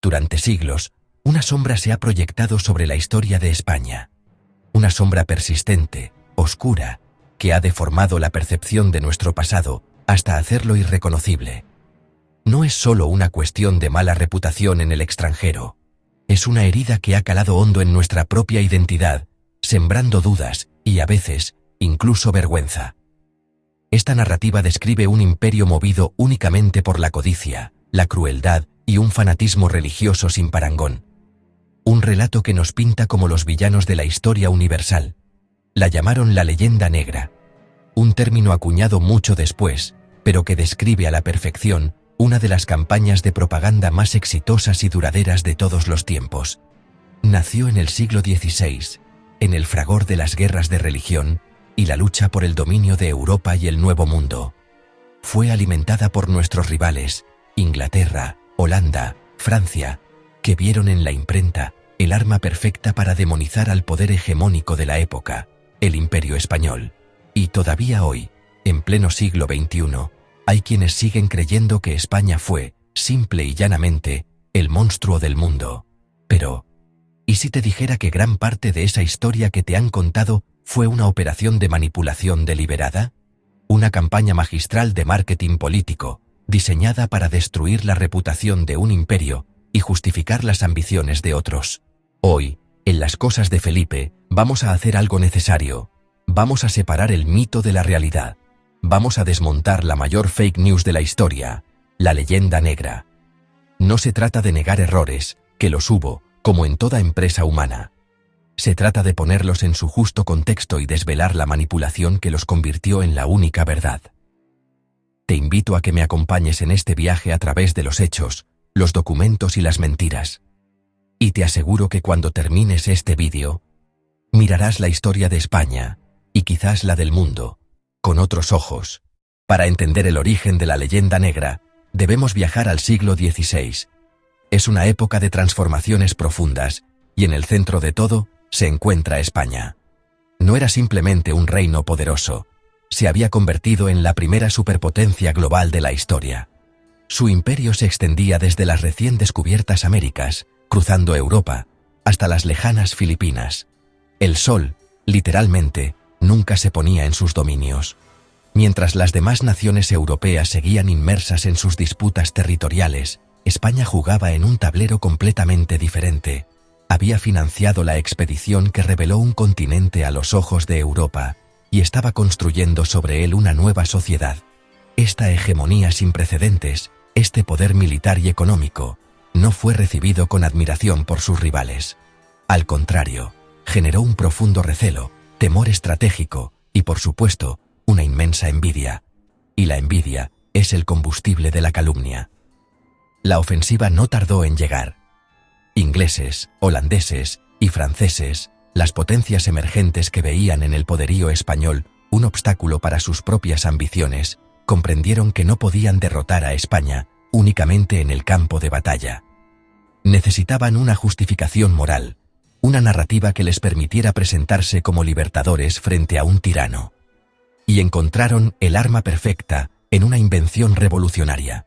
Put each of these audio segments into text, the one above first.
Durante siglos, una sombra se ha proyectado sobre la historia de España. Una sombra persistente, oscura, que ha deformado la percepción de nuestro pasado hasta hacerlo irreconocible. No es solo una cuestión de mala reputación en el extranjero. Es una herida que ha calado hondo en nuestra propia identidad, sembrando dudas y, a veces, incluso vergüenza. Esta narrativa describe un imperio movido únicamente por la codicia, la crueldad y un fanatismo religioso sin parangón. Un relato que nos pinta como los villanos de la historia universal. La llamaron la leyenda negra, un término acuñado mucho después, pero que describe a la perfección una de las campañas de propaganda más exitosas y duraderas de todos los tiempos. Nació en el siglo XVI, en el fragor de las guerras de religión y la lucha por el dominio de Europa y el Nuevo Mundo. Fue alimentada por nuestros rivales, Inglaterra, Holanda, Francia, que vieron en la imprenta el arma perfecta para demonizar al poder hegemónico de la época, el Imperio Español. Y todavía hoy, en pleno siglo XXI, hay quienes siguen creyendo que España fue, simple y llanamente, el monstruo del mundo. Pero, ¿y si te dijera que gran parte de esa historia que te han contado fue una operación de manipulación deliberada? Una campaña magistral de marketing político, diseñada para destruir la reputación de un imperio y justificar las ambiciones de otros. Hoy, en Las Cosas de Felipe, vamos a hacer algo necesario. Vamos a separar el mito de la realidad. Vamos a desmontar la mayor fake news de la historia, la leyenda negra. No se trata de negar errores, que los hubo, como en toda empresa humana. Se trata de ponerlos en su justo contexto y desvelar la manipulación que los convirtió en la única verdad. Te invito a que me acompañes en este viaje a través de los hechos, los documentos y las mentiras. Y te aseguro que cuando termines este vídeo, mirarás la historia de España, y quizás la del mundo, con otros ojos. Para entender el origen de la leyenda negra, debemos viajar al siglo XVI. Es una época de transformaciones profundas, y en el centro de todo se encuentra España. No era simplemente un reino poderoso, se había convertido en la primera superpotencia global de la historia. Su imperio se extendía desde las recién descubiertas Américas, cruzando Europa, hasta las lejanas Filipinas. El sol, literalmente, nunca se ponía en sus dominios. Mientras las demás naciones europeas seguían inmersas en sus disputas territoriales, España jugaba en un tablero completamente diferente. Había financiado la expedición que reveló un continente a los ojos de Europa, y estaba construyendo sobre él una nueva sociedad. Esta hegemonía sin precedentes, este poder militar y económico, no fue recibido con admiración por sus rivales. Al contrario, generó un profundo recelo, temor estratégico y, por supuesto, una inmensa envidia. Y la envidia es el combustible de la calumnia. La ofensiva no tardó en llegar. Ingleses, holandeses y franceses, las potencias emergentes que veían en el poderío español un obstáculo para sus propias ambiciones, comprendieron que no podían derrotar a España únicamente en el campo de batalla. Necesitaban una justificación moral, una narrativa que les permitiera presentarse como libertadores frente a un tirano. Y encontraron el arma perfecta en una invención revolucionaria: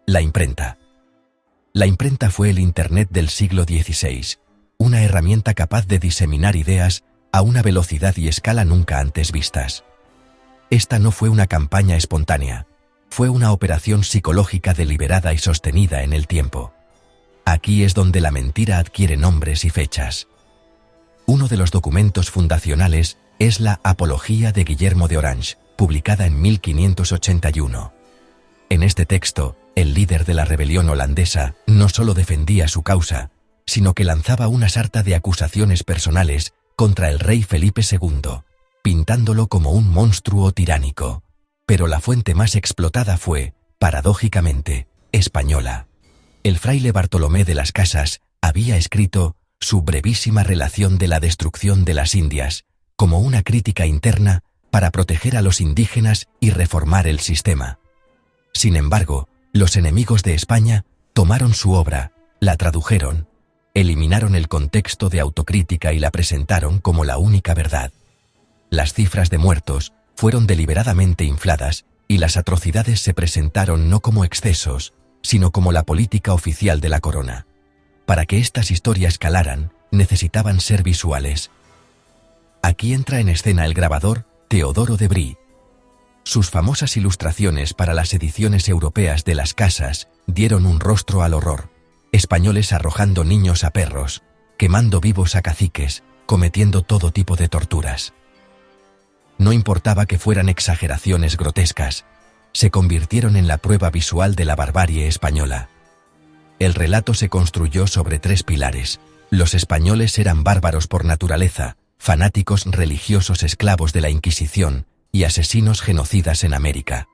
la imprenta. La imprenta fue el Internet del siglo XVI, una herramienta capaz de diseminar ideas a una velocidad y escala nunca antes vistas. Esta no fue una campaña espontánea, fue una operación psicológica deliberada y sostenida en el tiempo. Aquí es donde la mentira adquiere nombres y fechas. Uno de los documentos fundacionales es la Apología de Guillermo de Orange, publicada en 1581. En este texto, el líder de la rebelión holandesa no solo defendía su causa, sino que lanzaba una sarta de acusaciones personales contra el rey Felipe II, pintándolo como un monstruo tiránico. Pero la fuente más explotada fue, paradójicamente, española. El fraile Bartolomé de las Casas había escrito su brevísima relación de la destrucción de las Indias, como una crítica interna para proteger a los indígenas y reformar el sistema. Sin embargo, los enemigos de España tomaron su obra, la tradujeron, eliminaron el contexto de autocrítica y la presentaron como la única verdad. Las cifras de muertos fueron deliberadamente infladas y las atrocidades se presentaron no como excesos, sino como la política oficial de la corona. Para que estas historias calaran, necesitaban ser visuales. Aquí entra en escena el grabador Teodoro de Bry. Sus famosas ilustraciones para las ediciones europeas de Las Casas dieron un rostro al horror. Españoles arrojando niños a perros, quemando vivos a caciques, cometiendo todo tipo de torturas. No importaba que fueran exageraciones grotescas, se convirtieron en la prueba visual de la barbarie española. El relato se construyó sobre 3 pilares. Los españoles eran bárbaros por naturaleza, fanáticos religiosos esclavos de la Inquisición y asesinos genocidas en América.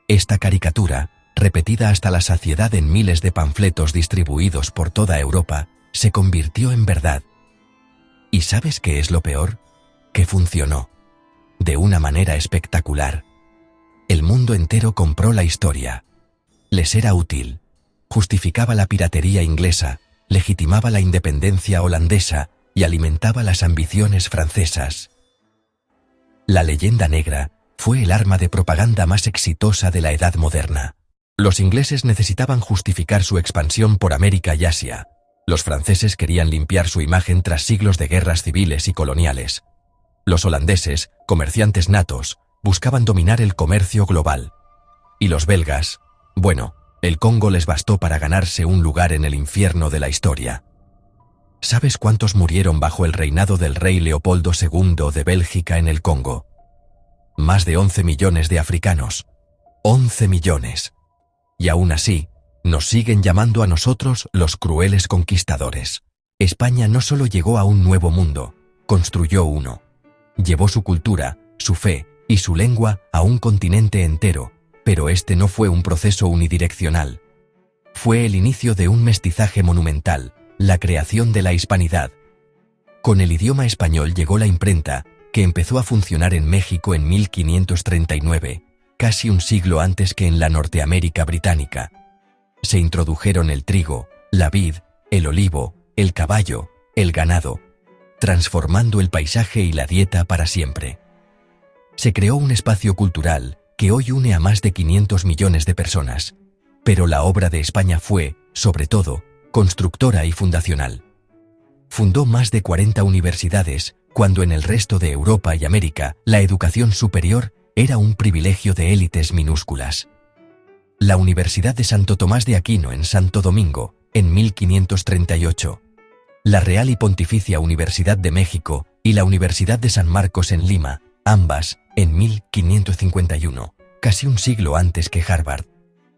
Esta caricatura, repetida hasta la saciedad en miles de panfletos distribuidos por toda Europa, se convirtió en verdad. ¿Y sabes qué es lo peor? Que funcionó. De una manera espectacular. El mundo entero compró la historia. Les era útil. Justificaba la piratería inglesa, legitimaba la independencia holandesa y alimentaba las ambiciones francesas. La leyenda negra fue el arma de propaganda más exitosa de la Edad Moderna. Los ingleses necesitaban justificar su expansión por América y Asia. Los franceses querían limpiar su imagen tras siglos de guerras civiles y coloniales. Los holandeses, comerciantes natos, buscaban dominar el comercio global. Y los belgas, bueno, el Congo les bastó para ganarse un lugar en el infierno de la historia. ¿Sabes cuántos murieron bajo el reinado del rey Leopoldo II de Bélgica en el Congo? Más de 11 millones de africanos. 11 millones. Y aún así, nos siguen llamando a nosotros los crueles conquistadores. España no solo llegó a un nuevo mundo, construyó uno. Llevó su cultura, su fe y su lengua a un continente entero, pero este no fue un proceso unidireccional. Fue el inicio de un mestizaje monumental, la creación de la hispanidad. Con el idioma español llegó la imprenta, que empezó a funcionar en México en 1539, casi un siglo antes que en la Norteamérica británica. Se introdujeron el trigo, la vid, el olivo, el caballo, el ganado, transformando el paisaje y la dieta para siempre. Se creó un espacio cultural que hoy une a más de 500 millones de personas, pero la obra de España fue, sobre todo, constructora y fundacional. Fundó más de 40 universidades, cuando en el resto de Europa y América la educación superior era un privilegio de élites minúsculas. La Universidad de Santo Tomás de Aquino en Santo Domingo, en 1538, la Real y Pontificia Universidad de México y la Universidad de San Marcos en Lima, ambas, en 1551, casi un siglo antes que Harvard.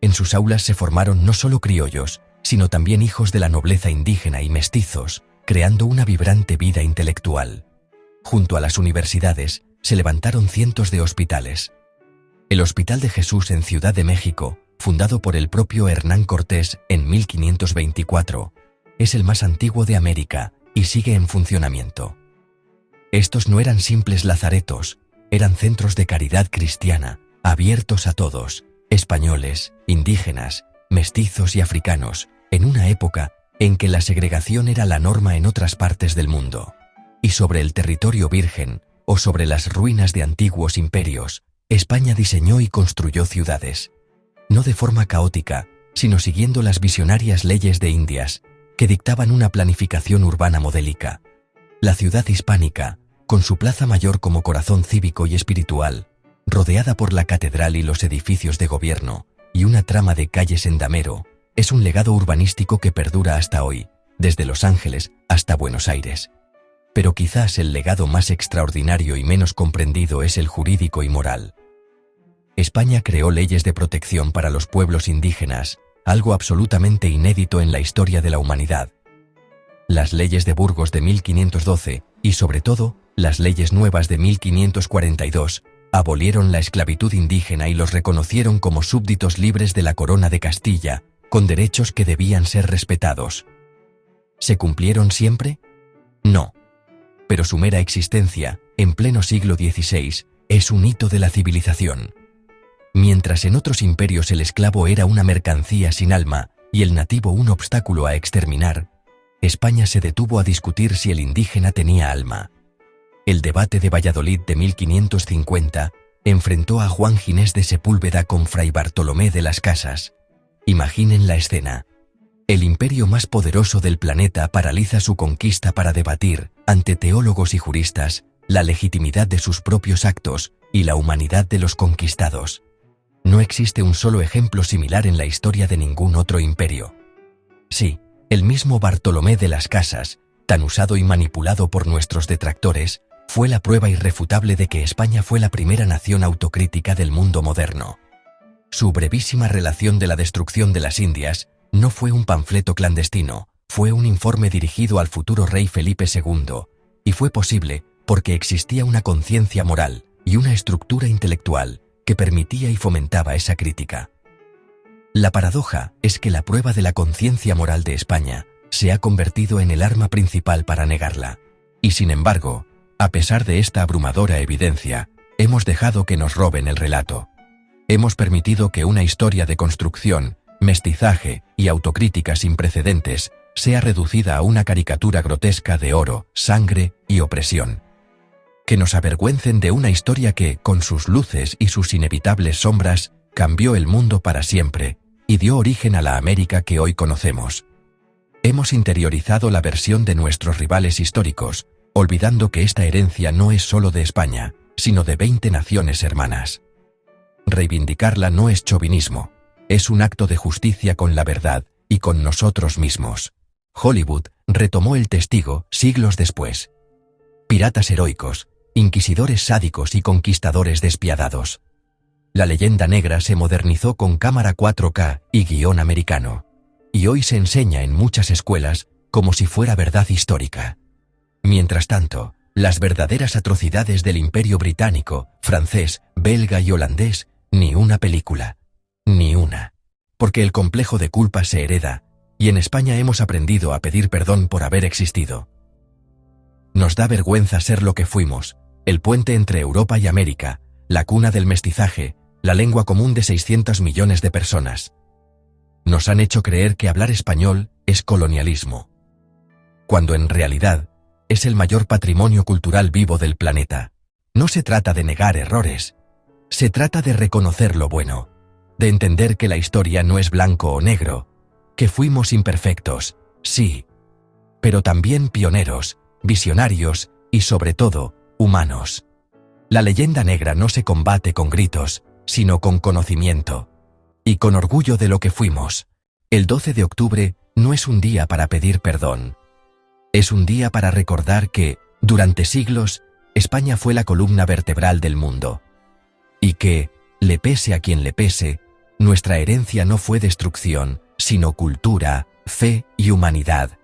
En sus aulas se formaron no solo criollos, sino también hijos de la nobleza indígena y mestizos, creando una vibrante vida intelectual. Junto a las universidades, se levantaron cientos de hospitales. El Hospital de Jesús en Ciudad de México, fundado por el propio Hernán Cortés en 1524, es el más antiguo de América y sigue en funcionamiento. Estos no eran simples lazaretos, eran centros de caridad cristiana, abiertos a todos, españoles, indígenas, mestizos y africanos, en una época en que la segregación era la norma en otras partes del mundo. Y sobre el territorio virgen, o sobre las ruinas de antiguos imperios, España diseñó y construyó ciudades. No de forma caótica, sino siguiendo las visionarias leyes de Indias, que dictaban una planificación urbana modélica. La ciudad hispánica, con su plaza mayor como corazón cívico y espiritual, rodeada por la catedral y los edificios de gobierno, y una trama de calles en damero, es un legado urbanístico que perdura hasta hoy, desde Los Ángeles hasta Buenos Aires. Pero quizás el legado más extraordinario y menos comprendido es el jurídico y moral. España creó leyes de protección para los pueblos indígenas, algo absolutamente inédito en la historia de la humanidad. Las leyes de Burgos de 1512, y sobre todo, las leyes nuevas de 1542, abolieron la esclavitud indígena y los reconocieron como súbditos libres de la corona de Castilla, con derechos que debían ser respetados. ¿Se cumplieron siempre? No. Pero su mera existencia, en pleno siglo XVI, es un hito de la civilización. Mientras en otros imperios el esclavo era una mercancía sin alma y el nativo un obstáculo a exterminar, España se detuvo a discutir si el indígena tenía alma. El debate de Valladolid de 1550 enfrentó a Juan Ginés de Sepúlveda con Fray Bartolomé de las Casas. Imaginen la escena. El imperio más poderoso del planeta paraliza su conquista para debatir, ante teólogos y juristas, la legitimidad de sus propios actos y la humanidad de los conquistados. No existe un solo ejemplo similar en la historia de ningún otro imperio. Sí, el mismo Bartolomé de las Casas, tan usado y manipulado por nuestros detractores, fue la prueba irrefutable de que España fue la primera nación autocrítica del mundo moderno. Su brevísima relación de la destrucción de las Indias no fue un panfleto clandestino, fue un informe dirigido al futuro rey Felipe II, y fue posible porque existía una conciencia moral y una estructura intelectual que permitía y fomentaba esa crítica. La paradoja es que la prueba de la conciencia moral de España se ha convertido en el arma principal para negarla. Y sin embargo, a pesar de esta abrumadora evidencia, hemos dejado que nos roben el relato. Hemos permitido que una historia de construcción, mestizaje y autocrítica sin precedentes sea reducida a una caricatura grotesca de oro, sangre y opresión. Que nos avergüencen de una historia que, con sus luces y sus inevitables sombras, cambió el mundo para siempre y dio origen a la América que hoy conocemos. Hemos interiorizado la versión de nuestros rivales históricos, olvidando que esta herencia no es solo de España, sino de 20 naciones hermanas. Reivindicarla no es chauvinismo, es un acto de justicia con la verdad y con nosotros mismos. Hollywood retomó el testigo siglos después. Piratas heroicos, inquisidores sádicos y conquistadores despiadados. La leyenda negra se modernizó con cámara 4K y guión americano, y hoy se enseña en muchas escuelas como si fuera verdad histórica. Mientras tanto, las verdaderas atrocidades del Imperio británico, francés, belga y holandés, ni una película. Ni una. Porque el complejo de culpa se hereda, y en España hemos aprendido a pedir perdón por haber existido. Nos da vergüenza ser lo que fuimos, el puente entre Europa y América, la cuna del mestizaje, la lengua común de 600 millones de personas. Nos han hecho creer que hablar español es colonialismo, cuando en realidad es el mayor patrimonio cultural vivo del planeta. No se trata de negar errores, se trata de reconocer lo bueno, de entender que la historia no es blanco o negro, que fuimos imperfectos, sí, pero también pioneros, visionarios y sobre todo, humanos. La leyenda negra no se combate con gritos, sino con conocimiento y con orgullo de lo que fuimos. El 12 de octubre no es un día para pedir perdón. Es un día para recordar que, durante siglos, España fue la columna vertebral del mundo. Y que, le pese a quien le pese, nuestra herencia no fue destrucción, sino cultura, fe y humanidad.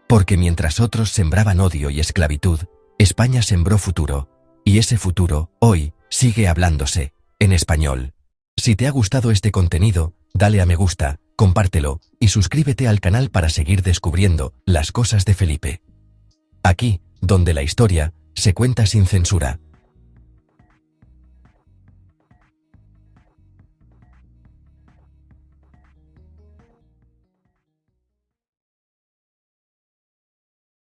Porque mientras otros sembraban odio y esclavitud, España sembró futuro, y ese futuro, hoy, sigue hablándose, en español. Si te ha gustado este contenido, dale a me gusta, compártelo y suscríbete al canal para seguir descubriendo las cosas de Felipe. Aquí, donde la historia se cuenta sin censura.